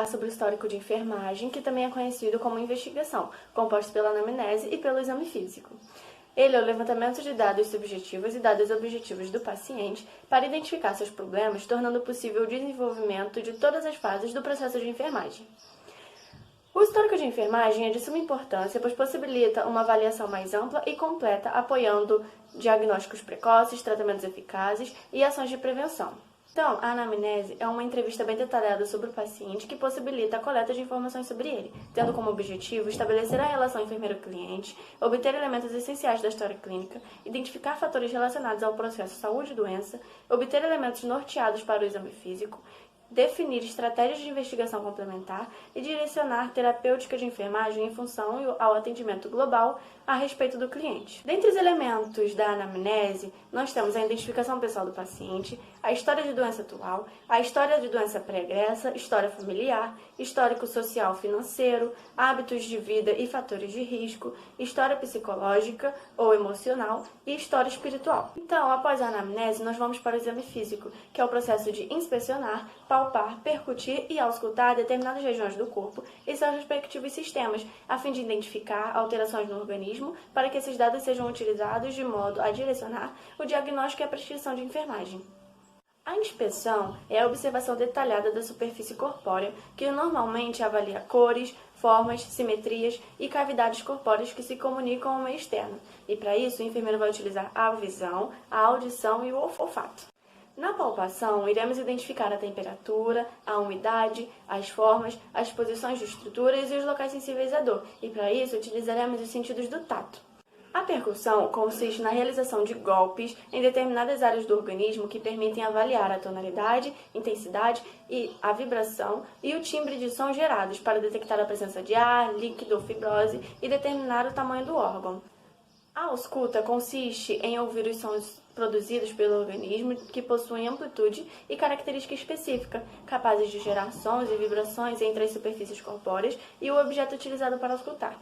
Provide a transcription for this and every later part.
falar sobre o histórico de enfermagem, que também é conhecido como investigação, composto pela anamnese e pelo exame físico. Ele é o levantamento de dados subjetivos e dados objetivos do paciente para identificar seus problemas, tornando possível o desenvolvimento de todas as fases do processo de enfermagem. O histórico de enfermagem é de suma importância, pois possibilita uma avaliação mais ampla e completa, apoiando diagnósticos precoces, tratamentos eficazes e ações de prevenção. Então, a anamnese é uma entrevista bem detalhada sobre o paciente que possibilita a coleta de informações sobre ele, tendo como objetivo estabelecer a relação enfermeiro-cliente, obter elementos essenciais da história clínica, identificar fatores relacionados ao processo saúde-doença, obter elementos norteados para o exame físico, definir estratégias de investigação complementar e direcionar terapêutica de enfermagem em função ao atendimento global a respeito do cliente. Dentre os elementos da anamnese, nós temos a identificação pessoal do paciente, a história de doença atual, a história de doença pregressa, história familiar, histórico social financeiro, hábitos de vida e fatores de risco, história psicológica ou emocional e história espiritual. Então, após a anamnese, nós vamos para o exame físico, que é o processo de inspecionar, palpar, percutir e auscultar determinadas regiões do corpo e seus respectivos sistemas, a fim de identificar alterações no organismo, para que esses dados sejam utilizados de modo a direcionar o diagnóstico e a prescrição de enfermagem. A inspeção é a observação detalhada da superfície corpórea, que normalmente avalia cores, formas, simetrias e cavidades corpóreas que se comunicam ao meio externo, e para isso o enfermeiro vai utilizar a visão, a audição e o olfato. Na palpação, iremos identificar a temperatura, a umidade, as formas, as posições de estruturas e os locais sensíveis à dor, e para isso utilizaremos os sentidos do tato. A percussão consiste na realização de golpes em determinadas áreas do organismo que permitem avaliar a tonalidade, intensidade e a vibração e o timbre de som gerados para detectar a presença de ar, líquido ou fibrose e determinar o tamanho do órgão. A ausculta consiste em ouvir os sons produzidos pelo organismo que possuem amplitude e característica específica, capazes de gerar sons e vibrações entre as superfícies corpóreas e o objeto utilizado para auscultar.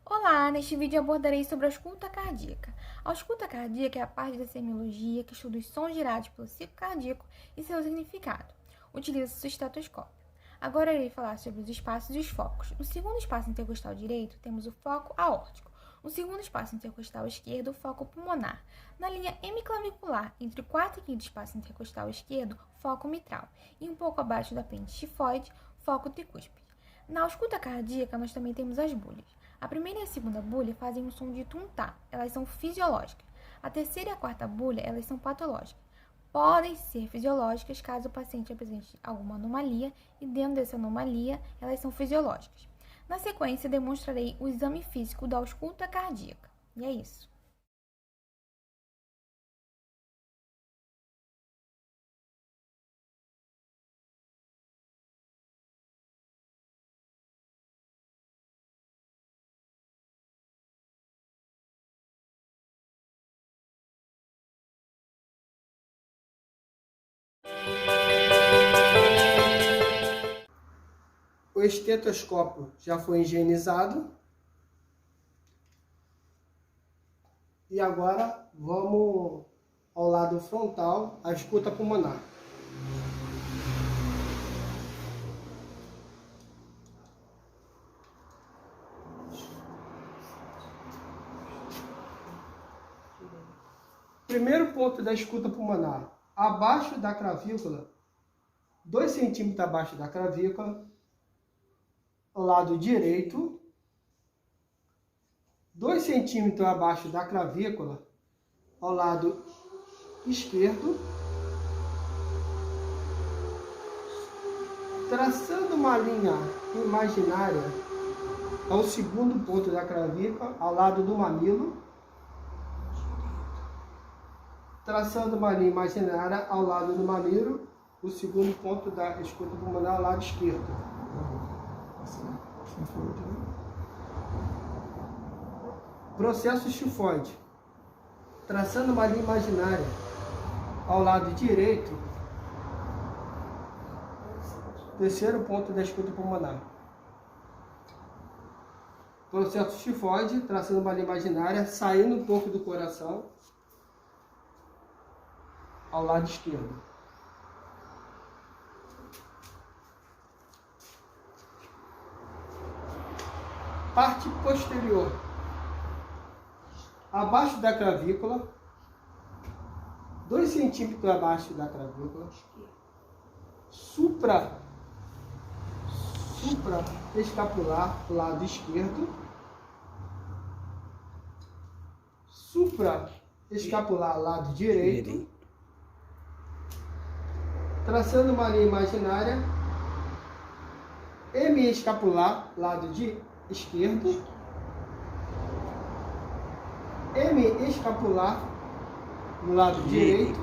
Olá, neste vídeo abordarei sobre a ausculta cardíaca. A ausculta cardíaca é a parte da semiologia que estuda os sons gerados pelo ciclo cardíaco e seu significado. Utiliza-se o estetoscópio. Agora irei falar sobre os espaços e os focos. No segundo espaço intercostal direito, temos o foco aórtico. No segundo espaço intercostal esquerdo, o foco pulmonar. Na linha hemiclavicular, entre o quarto e quinto espaço intercostal esquerdo, foco mitral. E um pouco abaixo da apêndice tifoide, foco tricúspide. Na ausculta cardíaca, nós também temos as bolhas. A primeira e a segunda bolha fazem um som de tuntar. Elas são fisiológicas. A terceira e a quarta bolha, elas são patológicas. Podem ser fisiológicas caso o paciente apresente alguma anomalia e dentro dessa anomalia, elas são fisiológicas. Na sequência, demonstrarei o exame físico da ausculta cardíaca. E é isso. O estetoscópio já foi higienizado. E agora vamos ao lado frontal, a escuta pulmonar. Primeiro ponto da escuta pulmonar, abaixo da clavícula, 2 centímetros abaixo da clavícula, ao lado direito, 2 centímetros abaixo da clavícula, ao lado esquerdo, traçando uma linha imaginária ao segundo ponto da clavícula, ao lado do mamilo, traçando uma linha imaginária ao lado do mamilo, o segundo ponto da escuta pulmonar ao lado esquerdo. Processo tifoide. Traçando uma linha imaginária ao lado direito, terceiro ponto da escuta pulmonar. Processo tifoide, traçando uma linha imaginária, saindo um pouco do coração, ao lado esquerdo. Parte posterior, abaixo da clavícula, 2 centímetros abaixo da clavícula, supraescapular, lado esquerdo, supraescapular, lado direito, traçando uma linha imaginária, hemiescapular, lado esquerdo, hemiescapular, no lado direito,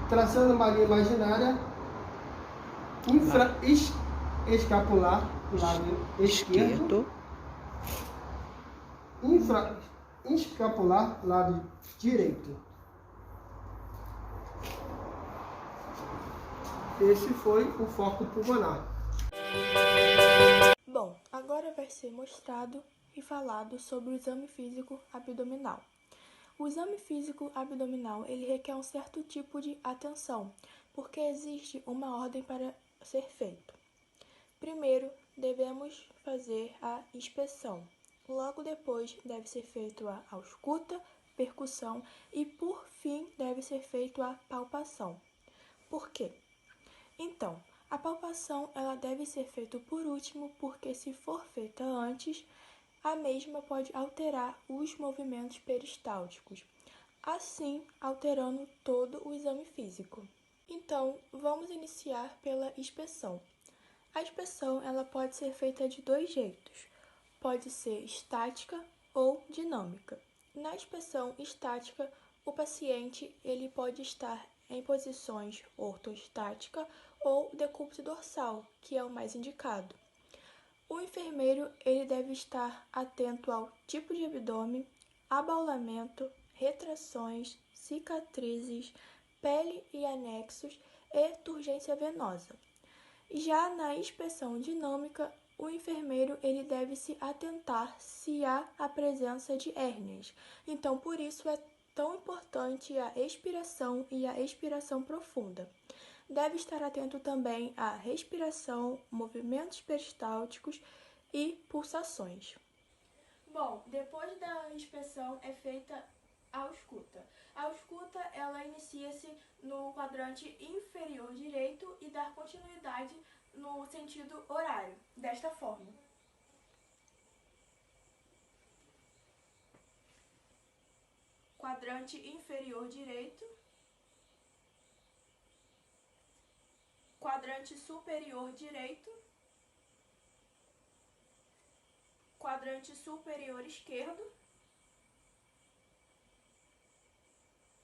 traçando uma linha imaginária, infraescapular, no lado esquerdo, infraescapular, lado direito. Esse foi o foco pulmonar. Bom, agora vai ser mostrado e falado sobre o exame físico abdominal. O exame físico abdominal, ele requer um certo tipo de atenção, porque existe uma ordem para ser feito. Primeiro, devemos fazer a inspeção. Logo depois, deve ser feito a ausculta, percussão e, por fim, deve ser feito a palpação. Por quê? Então, a palpação ela deve ser feita por último, porque se for feita antes, a mesma pode alterar os movimentos peristálticos, assim alterando todo o exame físico. Então, vamos iniciar pela inspeção. A inspeção ela pode ser feita de 2 jeitos. Pode ser estática ou dinâmica. Na inspeção estática, o paciente ele pode estar em posições ortostática ou decúbito dorsal, que é o mais indicado. O enfermeiro ele deve estar atento ao tipo de abdômen, abaulamento, retrações, cicatrizes, pele e anexos e turgência venosa. Já na inspeção dinâmica, o enfermeiro ele deve se atentar se há a presença de hérnias. Então, por isso é tão importante a expiração e a expiração profunda. Deve estar atento também à respiração, movimentos peristálticos e pulsações. Bom, depois da inspeção é feita a ausculta. A ausculta ela inicia-se no quadrante inferior direito e dá continuidade no sentido horário, desta forma. Quadrante inferior direito, quadrante superior direito, quadrante superior esquerdo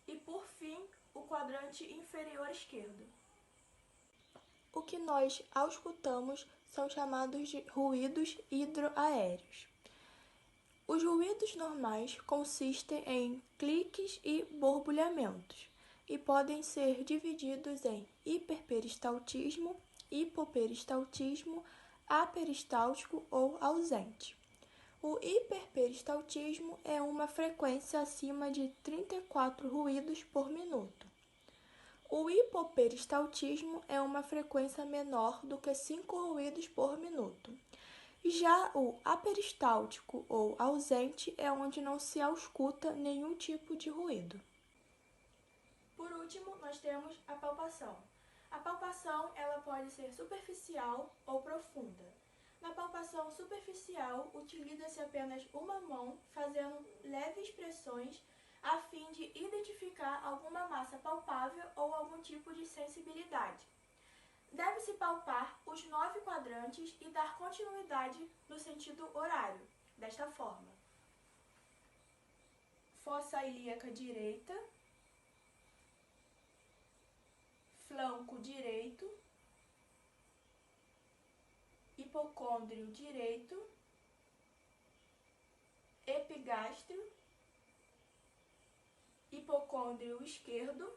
e, por fim, o quadrante inferior esquerdo. O que nós auscultamos são chamados de ruídos hidroaéreos. Os ruídos normais consistem em cliques e borbulhamentos e podem ser divididos em hiperperistaltismo, hipoperistaltismo, aperistáltico ou ausente. O hiperperistaltismo é uma frequência acima de 34 ruídos por minuto. O hipoperistaltismo é uma frequência menor do que 5 ruídos por minuto. Já o aperistáltico ou ausente é onde não se ausculta nenhum tipo de ruído. Por último, nós temos a palpação. A palpação ela pode ser superficial ou profunda. Na palpação superficial, utiliza-se apenas uma mão fazendo leves pressões a fim de identificar alguma massa palpável ou algum tipo de sensibilidade. Deve-se palpar os 9 quadrantes e dar continuidade no sentido horário, desta forma. Fossa ilíaca direita, flanco direito, hipocôndrio direito, epigástrio, hipocôndrio esquerdo,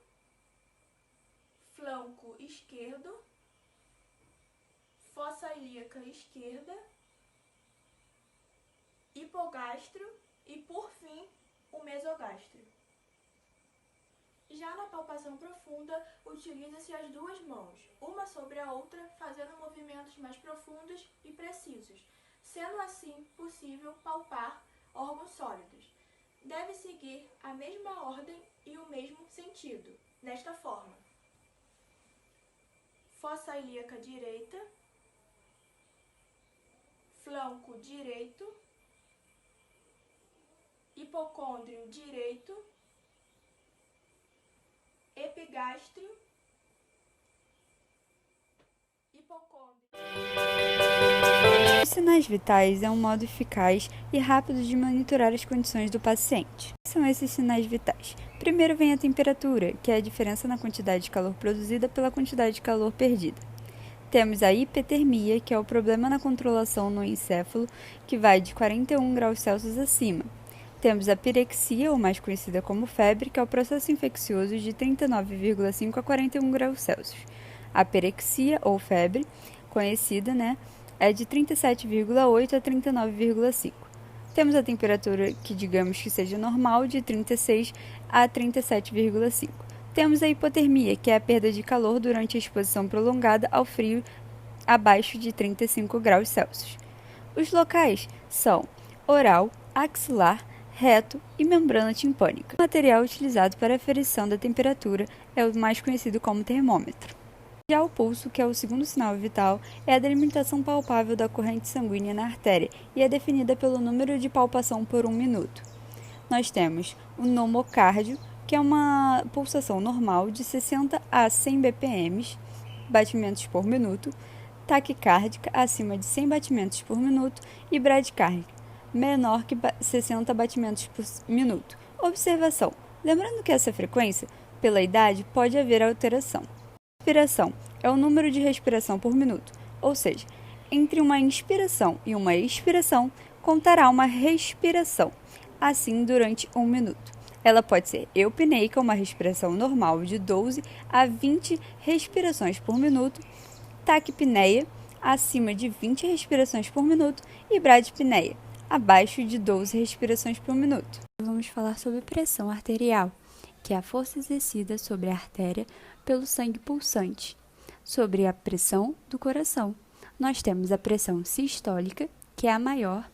flanco esquerdo, fossa ilíaca esquerda, hipogástrio e, por fim, o mesogástrio. Já na palpação profunda, utiliza-se as 2 mãos, uma sobre a outra, fazendo movimentos mais profundos e precisos, sendo assim possível palpar órgãos sólidos. Deve seguir a mesma ordem e o mesmo sentido, desta forma: fossa ilíaca direita, flanco direito, hipocôndrio direito, epigástrio, hipocôndrio. Os sinais vitais é um modo eficaz e rápido de monitorar as condições do paciente. Quais são esses sinais vitais? Primeiro vem a temperatura, que é a diferença na quantidade de calor produzida pela quantidade de calor perdida. Temos a hipertermia, que é o problema na controlação no encéfalo, que vai de 41 graus Celsius acima. Temos a pirexia, ou mais conhecida como febre, que é o processo infeccioso de 39,5 a 41 graus Celsius. A pirexia, ou febre, conhecida, é de 37,8 a 39,5. Temos a temperatura que digamos que seja normal, de 36 a 37,5. Temos a hipotermia, que é a perda de calor durante a exposição prolongada ao frio abaixo de 35 graus Celsius. Os locais são oral, axilar, reto e membrana timpânica. O material utilizado para a aferição da temperatura é o mais conhecido como termômetro. Já o pulso, que é o segundo sinal vital, é a delimitação palpável da corrente sanguínea na artéria e é definida pelo número de palpação por 1 minuto. Nós temos o nomocárdio, que é uma pulsação normal de 60 a 100 bpm, batimentos por minuto, taquicárdica acima de 100 batimentos por minuto e bradicárdica, menor que 60 batimentos por minuto. Observação: lembrando que essa frequência, pela idade, pode haver alteração. Respiração é o número de respiração por minuto, ou seja, entre uma inspiração e uma expiração, contará uma respiração, assim durante 1 minuto. Ela pode ser eupneica, uma respiração normal de 12 a 20 respirações por minuto, taquipneia, acima de 20 respirações por minuto, e bradipneia, abaixo de 12 respirações por minuto. Vamos falar sobre pressão arterial, que é a força exercida sobre a artéria pelo sangue pulsante, sobre a pressão do coração. Nós temos a pressão sistólica, que é a maior,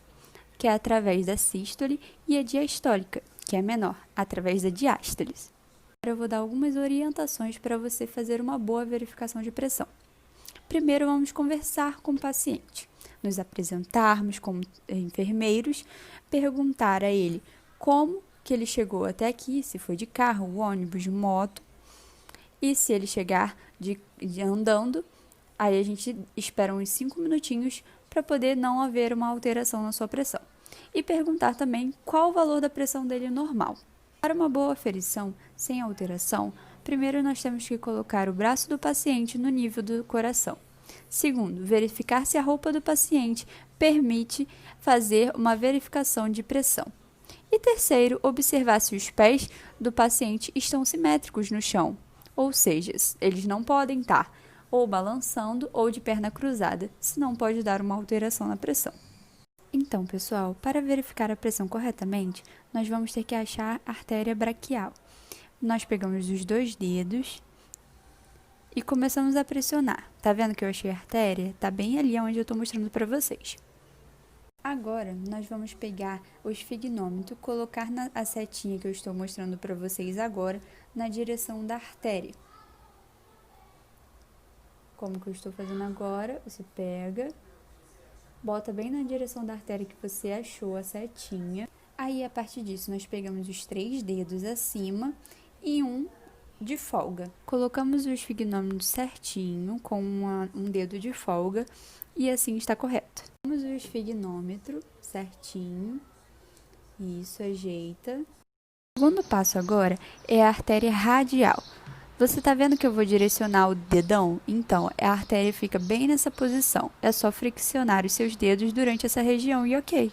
que é através da sístole, e a diastólica, que é a menor, através da diástole. Agora eu vou dar algumas orientações para você fazer uma boa verificação de pressão. Primeiro, vamos conversar com o paciente, nos apresentarmos como enfermeiros, perguntar a ele como que ele chegou até aqui, se foi de carro, ônibus, de moto, e se ele chegar de andando, aí a gente espera uns 5 minutinhos para poder não haver uma alteração na sua pressão. E perguntar também qual o valor da pressão dele normal. Para uma boa aferição sem alteração, primeiro nós temos que colocar o braço do paciente no nível do coração. Segundo, verificar se a roupa do paciente permite fazer uma verificação de pressão. E terceiro, observar se os pés do paciente estão simétricos no chão, ou seja, eles não podem estar ou balançando ou de perna cruzada, senão pode dar uma alteração na pressão. Então, pessoal, para verificar a pressão corretamente, nós vamos ter que achar a artéria braquial. Nós pegamos os 2 dedos e começamos a pressionar. Tá vendo que eu achei a artéria? Tá bem ali onde eu estou mostrando para vocês. Agora, nós vamos pegar o esfigmômetro, colocar a setinha que eu estou mostrando para vocês agora, na direção da artéria. Como que eu estou fazendo agora, você pega, bota bem na direção da artéria que você achou a setinha. Aí, a partir disso, nós pegamos os 3 dedos acima e um de folga. Colocamos o esfigmômetro certinho, com um dedo de folga, e assim está correto. Colocamos o esfigmômetro certinho, isso, ajeita. O segundo passo agora é a artéria radial. Você está vendo que eu vou direcionar o dedão? Então, a artéria fica bem nessa posição. É só friccionar os seus dedos durante essa região e ok.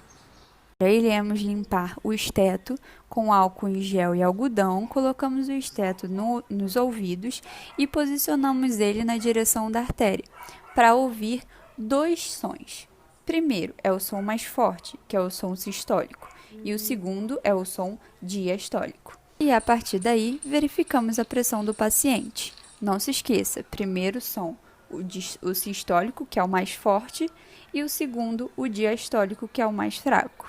Agora, iremos limpar o esteto com álcool em gel e algodão. Colocamos o esteto nos ouvidos e posicionamos ele na direção da artéria, para ouvir 2 sons. Primeiro é o som mais forte, que é o som sistólico, e o segundo é o som diastólico. E a partir daí, verificamos a pressão do paciente. Não se esqueça, primeiro som o sistólico, que é o mais forte, e o segundo, o diastólico, que é o mais fraco.